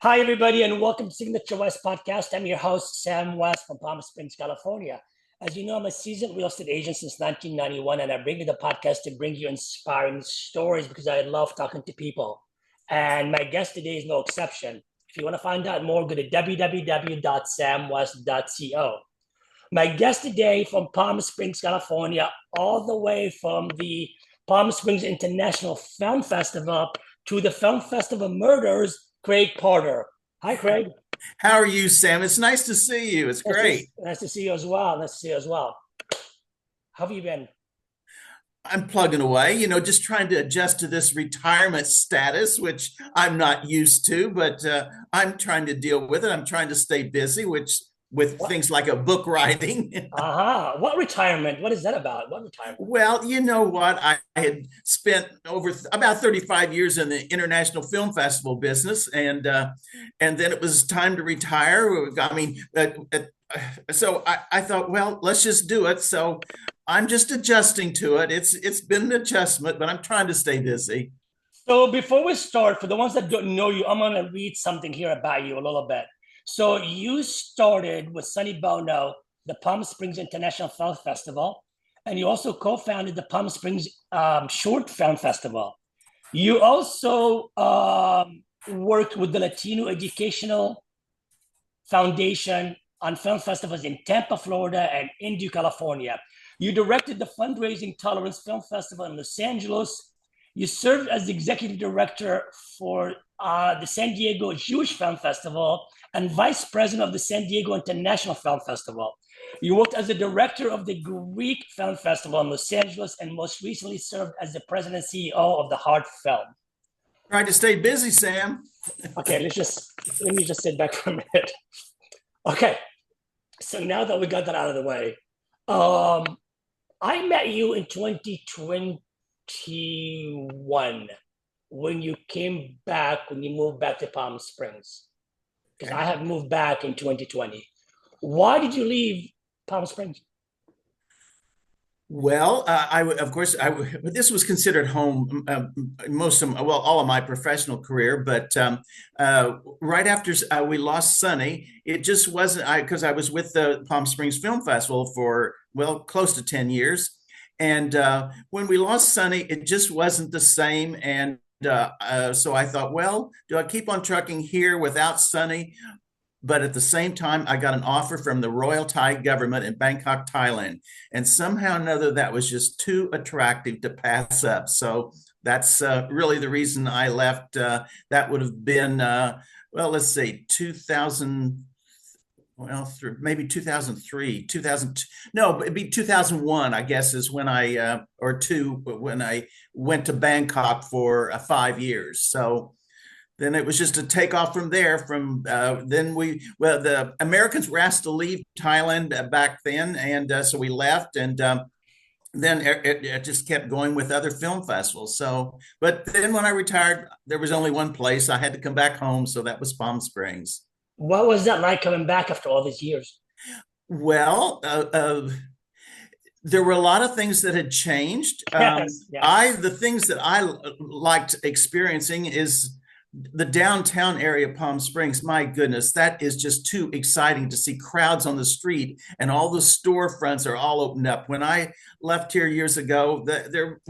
Hi, everybody, and welcome to Signature West Podcast. I'm your host, Sam West from Palm Springs, California. As you know, I'm a seasoned real estate agent since 1991, and I bring you the podcast to bring you inspiring stories because I love talking to people. And my guest today is no exception. If you want to find out more, go to www.samwest.co. My guest today from Palm Springs, California, all the way from the Palm Springs International Film Festival to the Film Festival Murders, Craig Prater. Hi, Craig. How are you, Sam? It's nice to see you. It's great. Nice to see you as well. Nice to see you as well. How have you been? I'm plugging away, just trying to adjust to this retirement status, which I'm not used to, but I'm trying to deal with it. I'm trying to stay busy, which with What? things like a book writing. What retirement? What is that about? What retirement? Well, you know what? I had spent over about 35 years in the international film festival business, and then it was time to retire. So I thought, well, let's just do it. So I'm just adjusting to it. It's been an adjustment, but I'm trying to stay busy. So before we start, for the ones that don't know you, I'm gonna read something here about you a little bit. So you started with Sonny Bono, the Palm Springs International Film Festival, and you also co-founded the Palm Springs Short Film Festival. You also worked with the Latino Educational Foundation on film festivals in Tampa, Florida, and Indio, California. You directed the Fundraising Tolerance Film Festival in Los Angeles. You served as the executive director for the San Diego Jewish Film Festival and vice president of the San Diego International Film Festival. You worked as the director of the Greek Film Festival in Los Angeles and most recently served as the president and CEO of the Hard Film. Trying to stay busy, Sam. Okay, let me just sit back for a minute. Okay, so now that we got that out of the way, I met you in 2021 when you moved back to Palm Springs, because I have moved back in 2020. Why did you leave Palm Springs? Well, of course, this was considered home all of my professional career. But right after we lost Sonny, it just wasn't because I was with the Palm Springs Film Festival for, well, close to 10 years. And when we lost Sonny, it just wasn't the same. And so I thought, well, do I keep on trucking here without Sonny? But at the same time, I got an offer from the Royal Thai government in Bangkok, Thailand. And somehow or another, that was just too attractive to pass up. So that's really the reason I left. That would have been, let's see, 2000, maybe 2003, 2000, no, it'd be 2001, I guess, is when when I went to Bangkok for 5 years. So then it was just a takeoff from there. The Americans were asked to leave Thailand back then, and so we left, and then it just kept going with other film festivals. So, but then when I retired, there was only one place I had to come back home, so that was Palm Springs. What was that like coming back after all these years? Well, there were a lot of things that had changed. Yes. The things that I liked experiencing is the downtown area of Palm Springs. My goodness, that is just too exciting to see crowds on the street, and all the storefronts are all opened up. When I left here years ago, there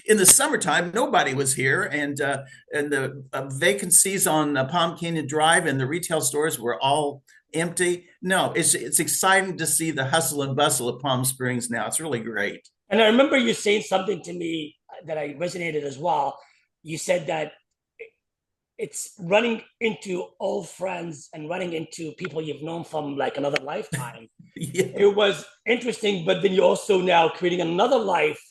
in the summertime nobody was here, and the vacancies on Palm Canyon Drive and the retail stores were all empty. No, it's exciting to see the hustle and bustle of Palm Springs now. It's really great. And I remember you saying something to me that I resonated as well. You said that it's running into old friends and running into people you've known from like another lifetime. Yeah. It was interesting, but then you're also now creating another life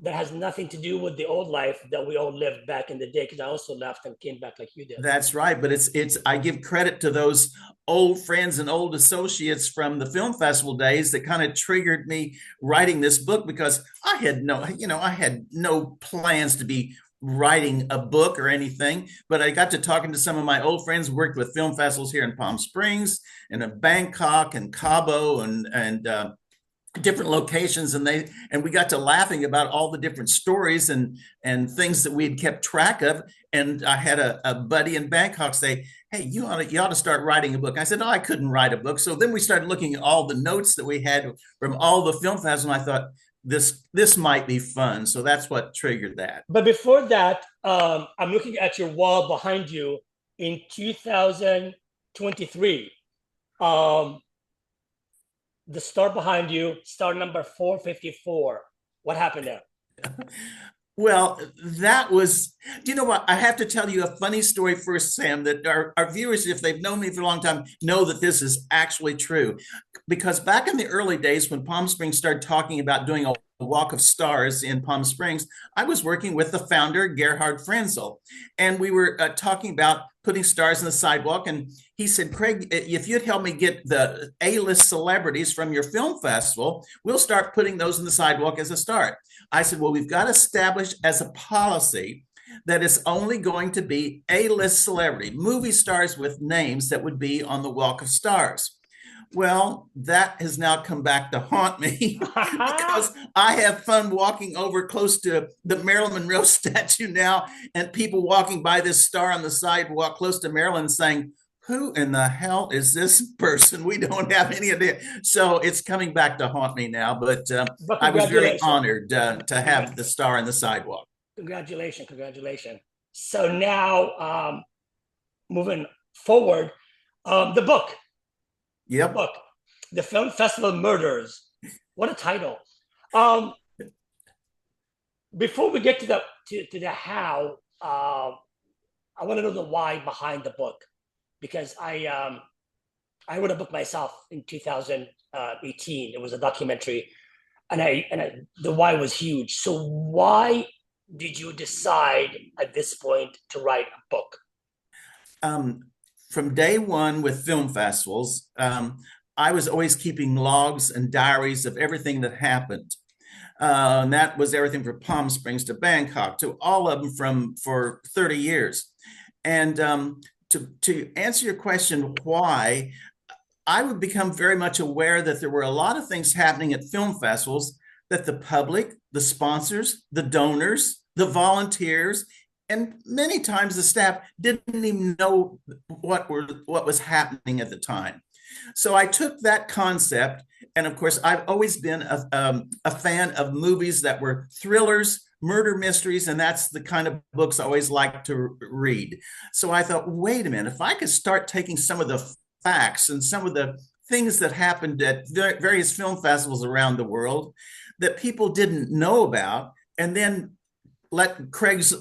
that has nothing to do with the old life that we all lived back in the day. Because I also left and came back like you did. That's right. But it's I give credit to those old friends and old associates from the film festival days that kind of triggered me writing this book, because I had no plans to be writing a book or anything, but I got to talking to some of my old friends who worked with film festivals here in Palm Springs and in Bangkok and Cabo and different locations, and we got to laughing about all the different stories and things that we had kept track of. And I had a buddy in Bangkok say, hey, you ought to start writing a book. I said, no, I couldn't write a book. So then we started looking at all the notes that we had from all the film festivals, and I thought this might be fun. So that's what triggered that. But before that, I'm looking at your wall behind you in 2023. Um, the star behind you, star number 454. What happened there? Well, that was, do you know what? I have to tell you a funny story first, Sam, that our viewers, if they've known me for a long time, know that this is actually true. Because back in the early days when Palm Springs started talking about doing a walk of stars in Palm Springs, I was working with the founder, Gerhard Frenzel, and we were talking about putting stars in the sidewalk. And he said, Craig, if you'd help me get the A-list celebrities from your film festival, we'll start putting those in the sidewalk as a start. I said, well, we've got to establish as a policy that it's only going to be A-list celebrity, movie stars with names that would be on the Walk of Stars. Well, that has now come back to haunt me because I have fun walking over close to the Marilyn Monroe statue now, and people walking by this star on the sidewalk close to Marilyn saying, who in the hell is this person? We don't have any idea. So it's coming back to haunt me now, but But I was very congratulations. honored to have the star on the sidewalk. Congratulations. Congratulations. So now, moving forward, the book, the Yep. book, the Film Festival Murders. What a title. Um, Before we get to the how, I want to know the why behind the book, because I wrote a book myself in 2018. It was a documentary, and the why was huge. So why did you decide at this point to write a book? Um, from day one with film festivals, I was always keeping logs and diaries of everything that happened. And that was everything from Palm Springs to Bangkok to all of them from for 30 years. And to answer your question, why, I would become very much aware that there were a lot of things happening at film festivals that the public, the sponsors, the donors, the volunteers, and many times the staff didn't even know what was happening at the time. So I took that concept, and of course, I've always been a fan of movies that were thrillers, murder mysteries, and that's the kind of books I always like to read. So I thought, wait a minute, if I could start taking some of the facts and some of the things that happened at various film festivals around the world that people didn't know about, and then let Craig's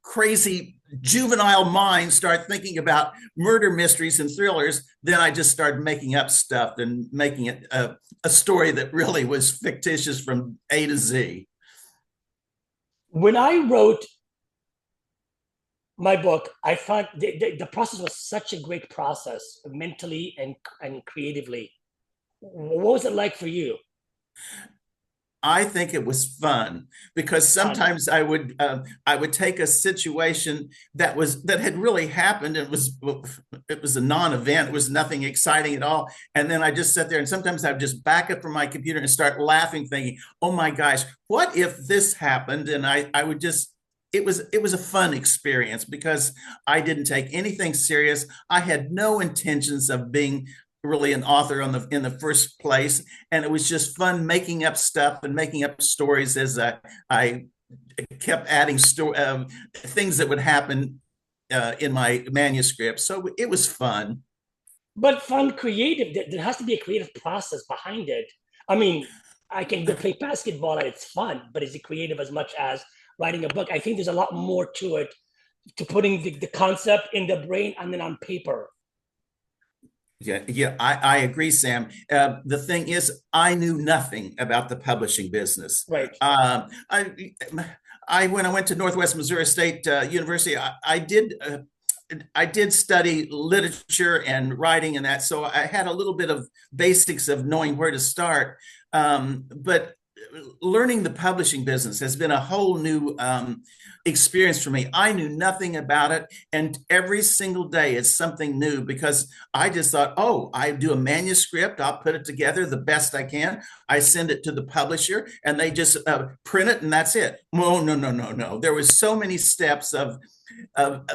crazy juvenile mind start thinking about murder mysteries and thrillers, then I just started making up stuff and making it a story that really was fictitious from A to Z. When I wrote my book, I found the process was such a great process mentally and creatively. What was it like for you? I think it was fun because Fun. sometimes I would take a situation that had really happened. It was a non-event. It was nothing exciting at all. And then I just sat there, and sometimes I would just back up from my computer and start laughing, thinking, "Oh my gosh, what if this happened?" And I would just it was a fun experience because I didn't take anything serious. I had no intentions of being really an author in the first place, and it was just fun making up stuff and making up stories as I kept adding things that would happen in my manuscript. So it was fun. But fun, creative. There has to be a creative process behind it. I mean, I can go play basketball and it's fun, but is it creative as much as writing a book? I think there's a lot more to it, to putting the concept in the brain and then on paper. Yeah, I agree, Sam. The thing is, I knew nothing about the publishing business. Right. When I went to Northwest Missouri State University, I did study literature and writing and that, so I had a little bit of basics of knowing where to start. But learning the publishing business has been a whole new experience for me. I knew nothing about it. And every single day it's something new because I just thought, oh, I do a manuscript, I'll put it together the best I can. I send it to the publisher and they just print it and that's it. No, no, no, no, no. There was so many steps of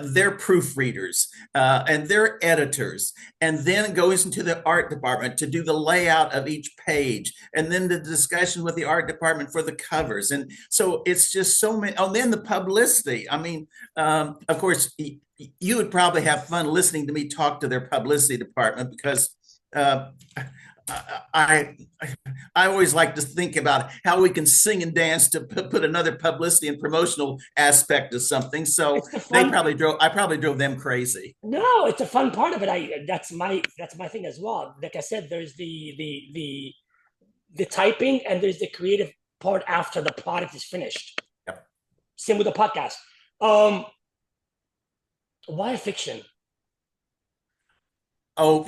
their proofreaders and their editors, and then goes into the art department to do the layout of each page, and then the discussion with the art department for the covers. And so it's just so many. Oh, and then the publicity. I mean, of course, you would probably have fun listening to me talk to their publicity department because uh, I I always like to think about how we can sing and dance to put another publicity and promotional aspect to something. So It's the they fun. probably drove I probably drove them crazy. No, it's a fun part of it. I that's my thing as well. Like I said, there's the typing and there's the creative part after the product is finished. Yep. Same with the podcast. Um, why fiction? Oh,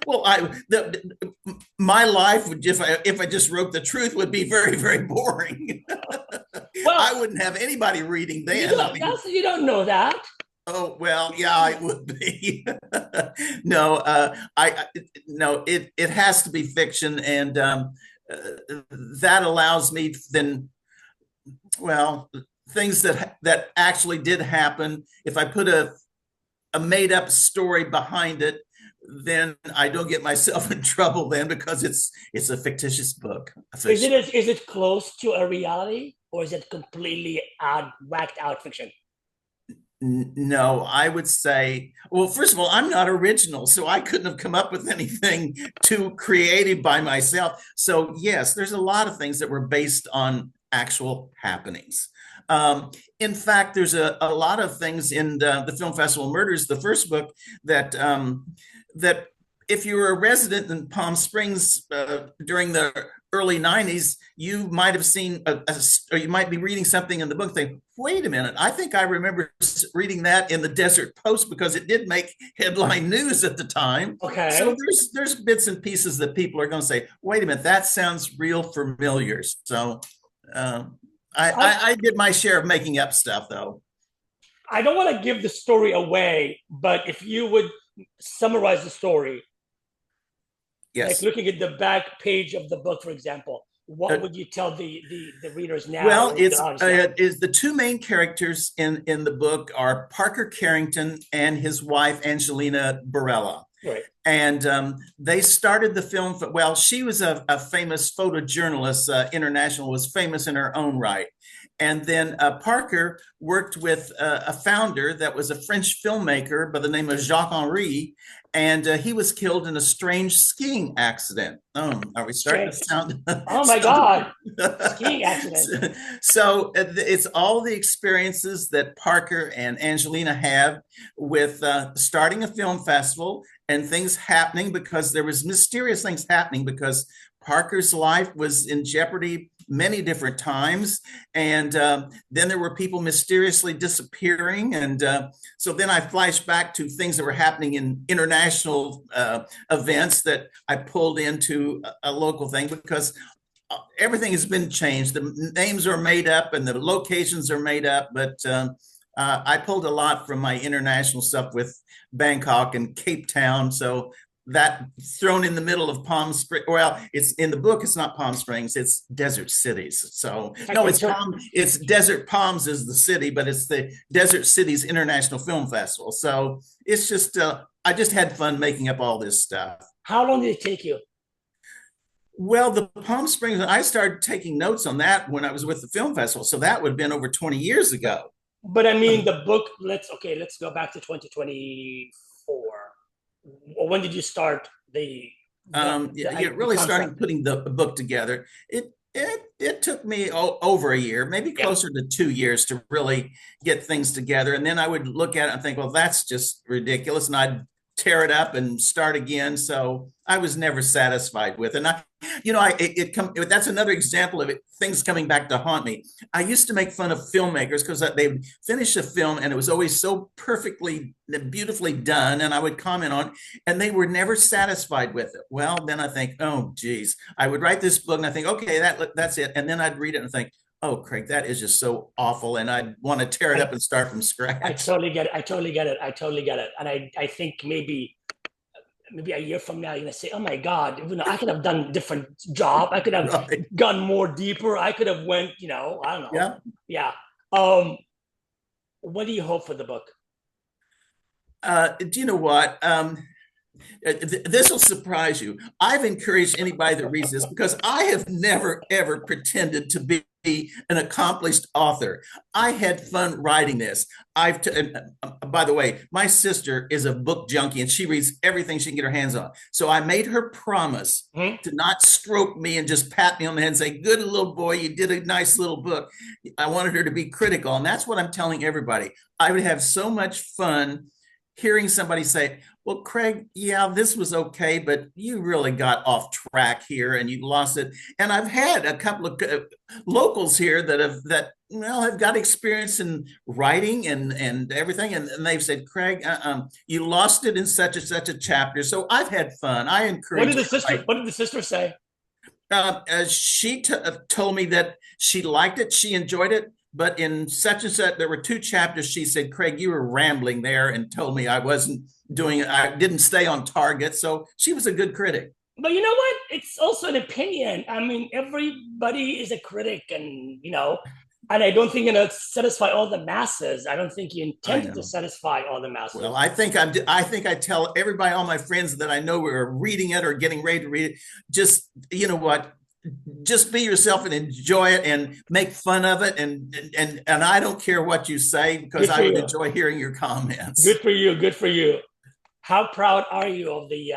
well, my life would just if I just wrote the truth would be very very boring. I Well, wouldn't have anybody reading you then. I don't mean, you don't know that. oh well, yeah, it would be. No, no, it has to be fiction, and that allows me then, well, things that actually did happen. If I put a made up story behind it, then I don't get myself in trouble then because it's a fictitious book. Is it close to a reality or is it completely out whacked out fiction? No, I would say, well, first of all, I'm not original, so I couldn't have come up with anything too creative by myself. So, yes, there's a lot of things that were based on actual happenings. In fact, there's a lot of things in the Film Festival Murders, the first book, that if you were a resident in Palm Springs during the early 90s, you might have seen or you might be reading something in the book think, wait a minute, I think I remember reading that in the Desert Post because it did make headline news at the time. So Okay. there's bits and pieces that people are going to say, wait a minute, that sounds real familiar. So um, So I did my share of making up stuff though. I don't want to give the story away, but if you would summarize the story, like Yes. looking at the back page of the book, for example, what Uh, would you tell the readers now Well, or the it's audience now? is the two main characters in the book are Parker Carrington and his wife Angelina Barella, Right. and they started the film. Well, she was a famous photojournalist, international, was famous in her own right, and then Parker worked with a founder that was a French filmmaker by the name of Jacques Henri, and he was killed in a strange skiing accident. Oh, are we starting to Strange. sound? Oh my sound God. Skiing accident. so it's all the experiences that Parker and Angelina have with starting a film festival and things happening because there was mysterious things happening because Parker's life was in jeopardy many different times, and then there were people mysteriously disappearing, and so then I flashed back to things that were happening in international events that I pulled into a local thing because everything has been changed. The names are made up and the locations are made up, but I pulled a lot from my international stuff with Bangkok and Cape Town. So that thrown in the middle of Palm Springs. Well, it's in the book. It's not Palm Springs. It's Desert Cities. So In fact, no, in it's ter- Palm. It's Desert Palms is the city, but it's the Desert Cities International Film Festival. So it's just I just had fun making up all this stuff. how long did it take you? Well, the Palm Springs, I started taking notes on that when I was with the film festival. So that would have been over 20 years ago. But I mean, the book. Let's go back to 2024. When did you start You're the really starting concept? putting the book together. It took me over a year, maybe Yeah. closer to 2 years to really get things together. And then I would look at it and think, well, that's just ridiculous. And I'd tear it up and start again. So I was never satisfied with it. And that's another example of it, things coming back to haunt me. I used to make fun of filmmakers because they would finish a film and it was always so perfectly, beautifully done. And I would comment on, and they were never satisfied with it. Well, then I think, oh, geez, I would write this book and I think, okay, that's it. And then I'd read it and think, Oh, Craig, that is just so awful. And I want to tear it I, up and start from I scratch. totally get it. I totally get it. I totally get it. And I think maybe a year from now, you're gonna say, "Oh my God, I could have done a different job. I could have Right. gone more deeper. I could have went, I don't know." Yeah. Yeah. Um, what do you hope for the book? Do you know what? This will surprise you. I've encouraged anybody that reads this because I have never, ever pretended to be an accomplished author. I had fun writing this. By the way, my sister is a book junkie and she reads everything she can get her hands on. So I made her promise Hmm? to not stroke me and just pat me on the head and say, "Good little boy, you did a nice little book." I wanted her to be critical. And that's what I'm telling everybody. I would have so much fun hearing somebody say, "Well, Craig, yeah, this was okay, but you really got off track here and you lost it." And I've had a couple of locals here that have got experience in writing and everything, and they've said, "Craig, you lost it in such a chapter." So I've had fun. I What encourage did the sister? everybody. What did the sister say? She told me that she liked it, she enjoyed it, but in such and such, there were two chapters. She said, "Craig, you were rambling there," and told me I wasn't doing it. I didn't stay on target. So she was a good critic. But you know what? It's also an opinion. I mean, everybody is a critic, and I don't think you're gonna satisfy all the masses. I don't think you I intended to know. satisfy all the Well, masses. I think I tell everybody, all my friends that I know are reading it or getting ready to read it, just, you know what, just be yourself and enjoy it and make fun of it. And I don't care what you say because Good I for would you. enjoy hearing your comments. Good for you. Good for you. How proud are you of the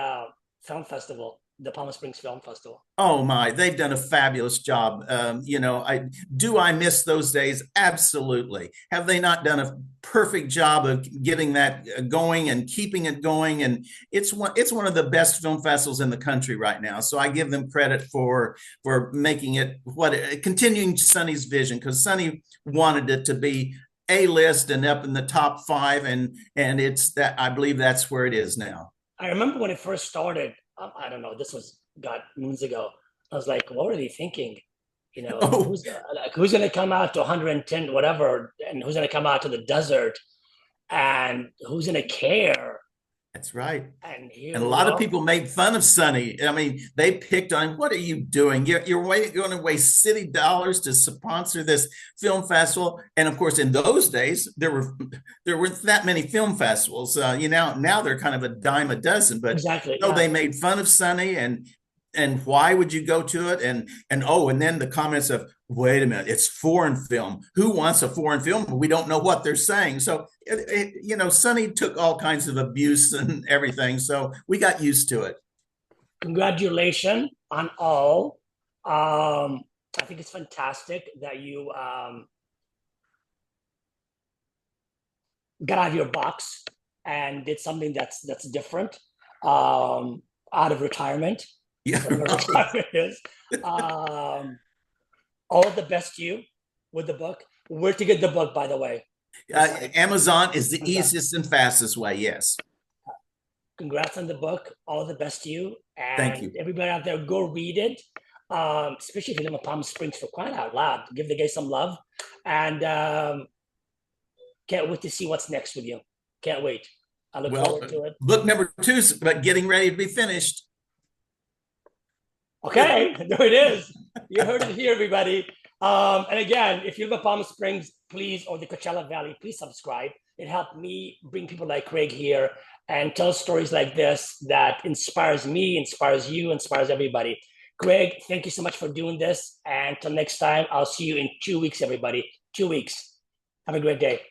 film festival, the Palm Springs Film Festival? Oh my, they've done a fabulous job. I miss those days? Absolutely. Have they not done a perfect job of getting that going and keeping it going? And it's one of the best film festivals in the country right now. So I give them credit for making it continuing Sonny's vision, because Sonny wanted it to be a list and up in the top five, and it's that, I believe that's where it is now. I remember when it first started. I don't know. This was God moons ago. I was like, what were they thinking? Oh, Who's gonna come out to 110 whatever, and who's gonna come out to the desert, and who's gonna care? that's right. And here And a we lot of are. people made fun of Sonny. I mean, they picked on him. What are you doing? You're going to waste city dollars to sponsor this film festival. And of course, in those days, there weren't that many film festivals. Now they're kind of a dime a dozen. But Exactly. no, Yeah. they made fun of Sonny, and why would you go to it? And then the comments of, "Wait a minute, it's foreign film. Who wants a foreign film? We don't know what they're saying." So Sonny took all kinds of abuse and everything, so we got used to it. Congratulations on all. I think it's fantastic that you got out of your box and did something that's different, out of retirement, Yeah, whatever right. retirement is. Um, all the best to you with the book. Where to get the book, by the way? Besides Amazon is the Amazon. easiest and fastest way. Yes, Congrats on the book. All the best to you. thank And you. everybody out there, go read it. Especially if you live in Palm Springs, for crying out loud. Give the guy some love. And can't wait to see what's next with you. Can't wait. I look Well, forward to it. book number two's but getting ready to be finished. Okay, there it is. You heard it here, everybody. And again, if you live in Palm Springs, please, or the Coachella Valley, please subscribe. It helped me bring people like Craig here and tell stories like this that inspires me, inspires you, inspires everybody. Greg, thank you so much for doing this. And until next time, I'll see you in 2 weeks, everybody. 2 weeks. Have a great day.